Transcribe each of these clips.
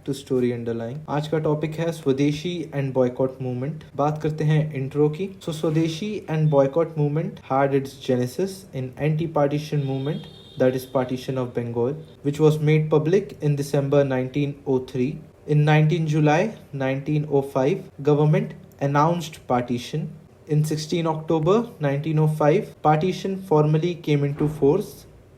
to Story Underlying। आज का topic है स्वदेशी एंड बॉयकॉट मूवमेंट। बात करते हैं इंट्रो की। स्वदेशी and boycott movement had its genesis in anti-partition movement, that is partition of Bengal, which was made public in December 1903. In 19 July 1905, government announced partition. In 16 October 1905, partition formally came into force,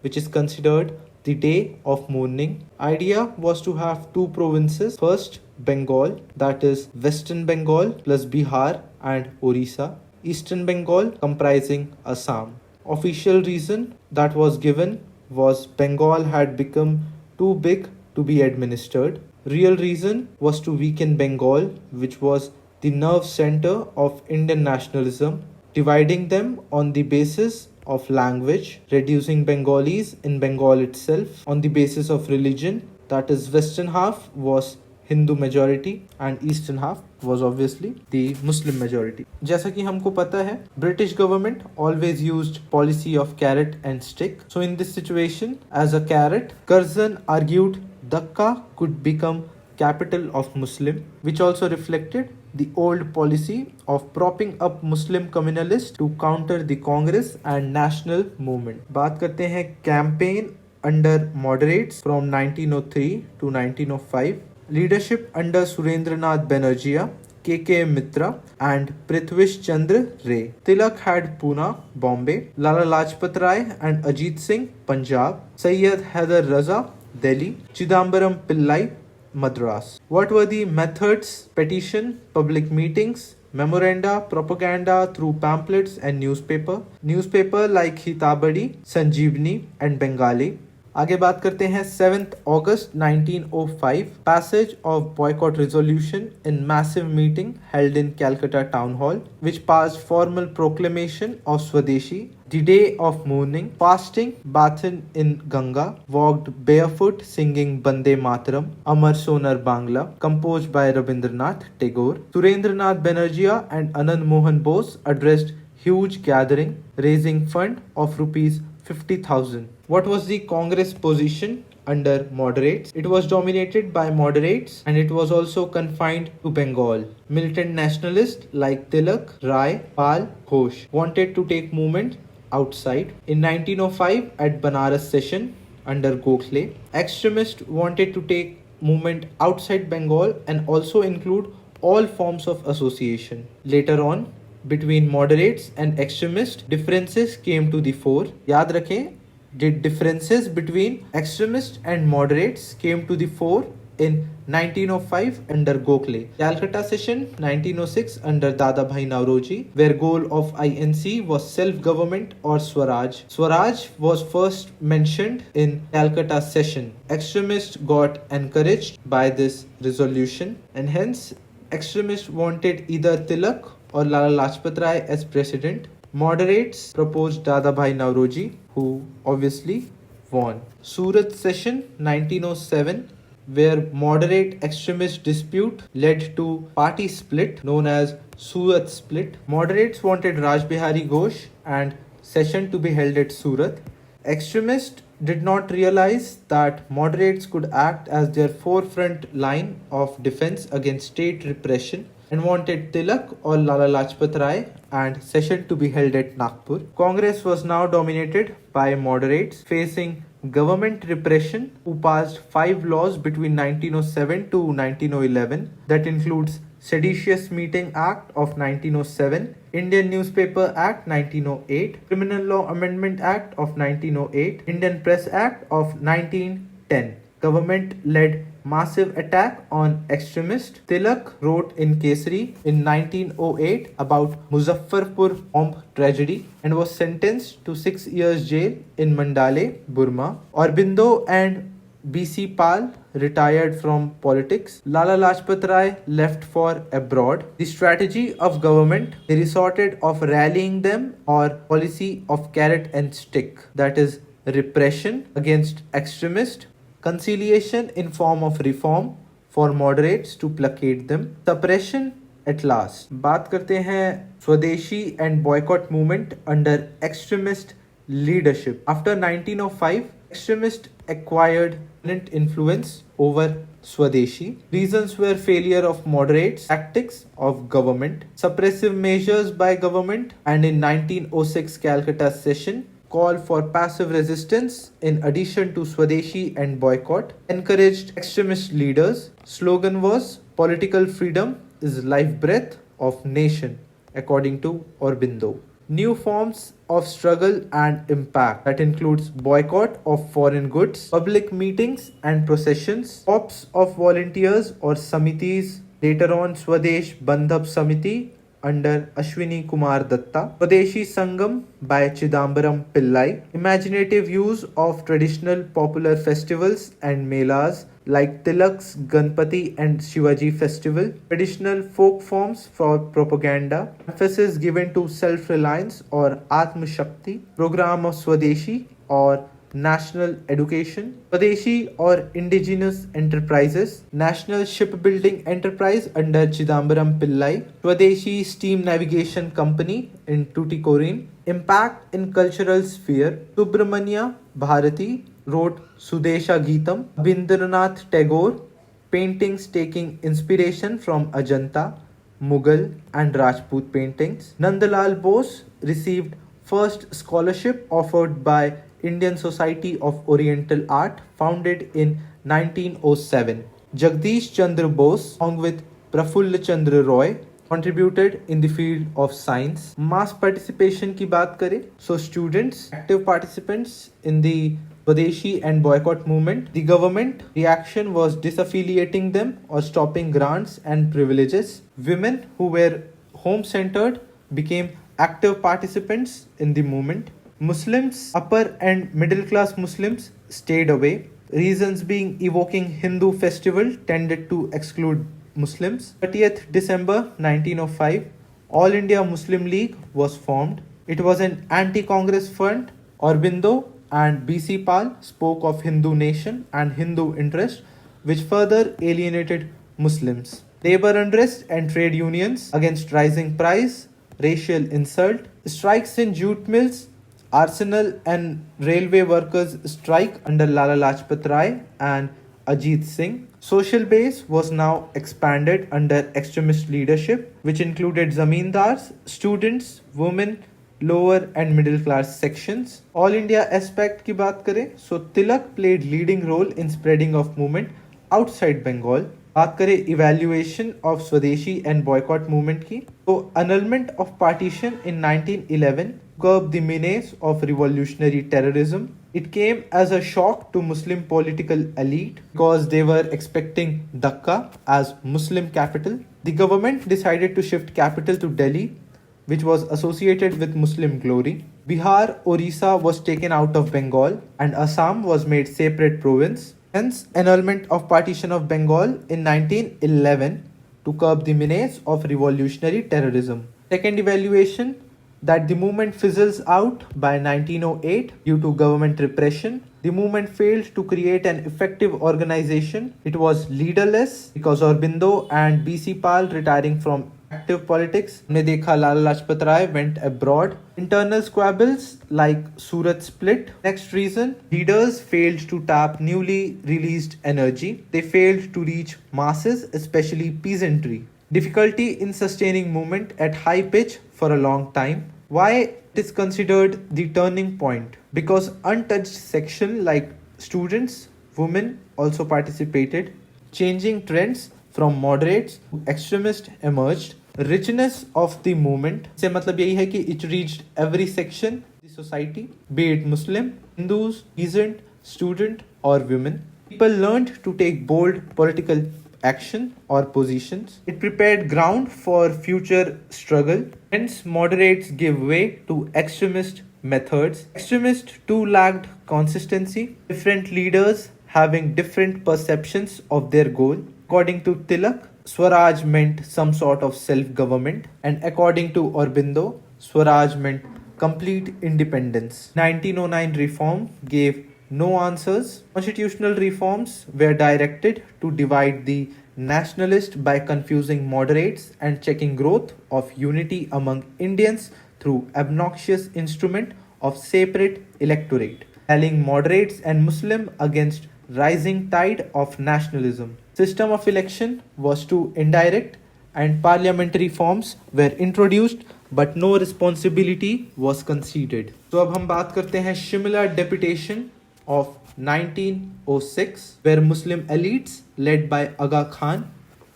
which is considered the day of mourning. Idea was to have two provinces. First, Bengal, that is Western Bengal plus Bihar and Orissa. Eastern Bengal comprising Assam. Official reason that was given was Bengal had become too big to be administered. Real reason was to weaken Bengal, which was the nerve center of Indian nationalism, dividing them on the basis of language, reducing Bengalis in Bengal itself on the basis of religion, that is western half was Hindu majority and eastern half was obviously the Muslim majority. जैसा कि हमको पता है, British government always used policy of carrot and stick. So in this situation, as a carrot, Curzon argued Dhaka could become capital of Muslim, which also reflected the old policy of propping up Muslim communalists to counter the Congress and national movement. बात करते हैं campaign under moderates from 1903 to 1905. Leadership under Surendranath Banerjee, K.K. Mitra and Prithvish Chandra Ray. Tilak had Pune, Bombay. Lala Lajpat Rai and Ajit Singh, Punjab. Sayyid Haider Raza, Delhi. Chidambaram Pillai, Madras. What were the methods? Petition, public meetings, memoranda, propaganda through pamphlets and newspaper like Hitabadi, Sanjeevani and Bengali. आगे बात करते हैं 7th August 1905, passage of boycott resolution in massive meeting held in Calcutta Town Hall, which passed formal proclamation of Swadeshi, the day of mourning, fasting, bathing in Ganga, walked barefoot singing Bande Mataram, Amar Sonar Bangla, composed by Rabindranath Tagore. Surendranath Banerjee and Anand Mohan Bose addressed huge gathering, raising fund of rupees 50,000. What was the Congress position under moderates? It was dominated by moderates and it was also confined to Bengal. Militant nationalists like Tilak, Rai, Pal, Ghosh wanted to take movement outside. In 1905 at Banaras session under Gokhale, extremists wanted to take movement outside Bengal and also include all forms of association. Later on, between moderates and extremists, differences came to the fore. याद रखें, the differences between extremists and moderates came to the fore in 1905 under Gokhale. Calcutta session 1906 under Dadabhai Nauroji, where goal of INC was self-government or Swaraj. Swaraj was first mentioned in Calcutta session. Extremists got encouraged by this resolution and hence extremists wanted either Tilak or Lala Lajpat Rai as president. Moderates proposed Dadabhai Nauroji, who obviously won. Surat session 1907, where moderate extremist dispute led to party split known as Surat split. Moderates wanted Raj Bihari Ghosh and session to be held at Surat. Extremists did not realize that moderates could act as their forefront line of defense against state repression and wanted Tilak or Lala Lajpat Rai and session to be held at Nagpur. Congress was now dominated by moderates facing government repression, who passed 5 laws between 1907 to 1911 that includes Seditious Meeting Act of 1907, Indian Newspaper Act 1908, Criminal Law Amendment Act of 1908, Indian Press Act of 1910. Government led massive attack on extremists. Tilak wrote in Kesari in 1908 about Muzaffarpur bomb tragedy and was sentenced to 6 years jail in Mandale, Burma. Aurobindo and B.C. Pal retired from politics. Lala Lajpat Rai left for abroad. The strategy of government, they resorted of rallying them or policy of carrot and stick, that is repression against extremists, conciliation in form of reform for moderates to placate them, suppression at last. बात करते हैं स्वदेशी and boycott movement under extremist leadership. After 1905, Extremists acquired dominant influence over Swadeshi. Reasons were failure of moderates, tactics of government, suppressive measures by government, and in 1906 Calcutta session, call for passive resistance in addition to Swadeshi and boycott, encouraged extremist leaders. Slogan was political freedom is life breath of nation, according to Aurobindo. New forms of struggle and impact that includes boycott of foreign goods, public meetings and processions, corps of volunteers or samitis, later on Swadesh Bandhab Samiti under Ashwini Kumar Datta, Swadeshi Sangam by Chidambaram Pillai, imaginative use of traditional popular festivals and melas like Tilak's Ganpati and Shivaji festival, traditional folk forms for propaganda, emphasis given to self-reliance or Atma Shakti, program of Swadeshi or national education, Swadeshi or indigenous enterprises, national shipbuilding enterprise under Chidambaram Pillai, Swadeshi steam navigation company in Tuticorin, impact in cultural sphere, Subramanya Bharati wrote Sudesha Geetam, Rabindranath Tagore, paintings taking inspiration from Ajanta, Mughal and Rajput paintings. Nandalal Bose received first scholarship offered by Indian Society of Oriental Art, founded in 1907. Jagdish Chandra Bose, along with Prafulla Chandra Roy, contributed in the field of science. Mass participation की बात करें, so students, active participants in the Swadeshi and boycott movement. The government reaction was disaffiliating them or stopping grants and privileges. Women who were home-centered became active participants in the movement. Muslims, upper and middle class Muslims, stayed away. Reasons being evoking Hindu festival tended to exclude Muslims. 30th December 1905, All India Muslim League was formed. It was an anti-Congress front. Aurobindo and B.C. Pal spoke of Hindu nation and Hindu interest, which further alienated Muslims. Labor unrest and trade unions against rising price, racial insult, strikes in jute mills, arsenal and railway workers strike under Lala Lajpat Rai and Ajit Singh. Social base was now expanded under extremist leadership, which included zamindars, students, women, lower and middle class sections. All India aspect की बात करें, so Tilak played leading role in spreading of movement outside Bengal. बात करें evaluation of Swadeshi and boycott movement की, so annulment of partition in 1911 curbed the menace of revolutionary terrorism. It came as a shock to Muslim political elite because they were expecting Dhaka as Muslim capital. The government decided to shift capital to Delhi, which was associated with Muslim glory. Bihar, Orissa was taken out of Bengal and Assam was made separate province. Hence, annulment of partition of Bengal in 1911 to curb the menace of revolutionary terrorism. Second evaluation, that the movement fizzles out by 1908 due to government repression. The movement failed to create an effective organization. It was leaderless because Aurobindo and B.C. Pal retiring from active politics. हमने देखा Lala Lajpat Rai went abroad. Internal squabbles like Surat split. Next reason, leaders failed to tap newly released energy. They failed to reach masses, especially peasantry. Difficulty in sustaining movement at high pitch for a long time. Why it is considered the turning point? Because untouched section like students, women also participated. Changing trends from moderates to extremists emerged. Richness of the movement से मतलब यही है कि it reached every section the society, be it Muslim, Hindus, peasant, student or women. People learned to take bold political action or positions. It prepared ground for future struggle. Hence, moderates give way to extremist methods. Extremists too lacked consistency. Different leaders having different perceptions of their goal. According to Tilak, Swaraj meant some sort of self-government, and according to Aurobindo, Swaraj meant complete independence. 1909 reform gave no answers. Constitutional reforms were directed to divide the nationalist by confusing moderates and checking growth of unity among Indians through obnoxious instrument of separate electorate. rallying moderates and Muslim against rising tide of nationalism. System of election was too indirect and parliamentary forms were introduced but no responsibility was conceded. तो अब हम बात करते हैं Shimla Deputation of 1906 where Muslim elites led by Aga Khan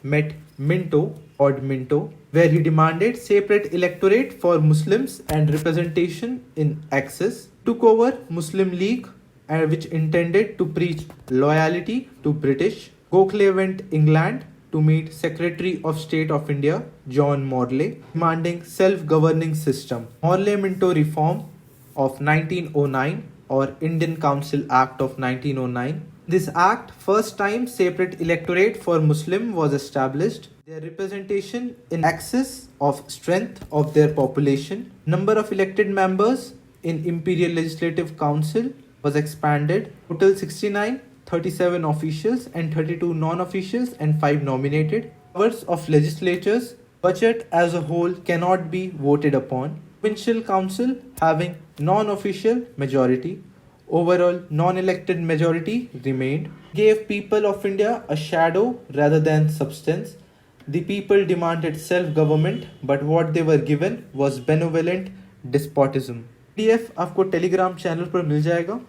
met Minto, Lord Minto, where he demanded separate electorate for Muslims and representation in Axis, took over Muslim League which intended to preach loyalty to British. Gokhale went England to meet Secretary of State of India John Morley, demanding self-governing system. Morley-Minto reform of 1909 or Indian Council Act of 1909. This act, first time separate electorate for Muslim was established. Their representation in axis of strength of their population. Number of elected members in Imperial Legislative Council was expanded. Total 69, 37 officials and 32 non-officials and 5 nominated. Powers of legislatures. Budget as a whole cannot be voted upon. Provincial council having non-official majority. Overall non-elected majority remained. Gave people of India a shadow rather than substance. The people demanded self-government but what they were given was benevolent despotism. PDF आपको Telegram channel पर मिल जाएगा.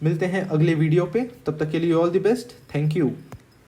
मिलते हैं अगले video पे, तब तक के लिए all the best. Thank you.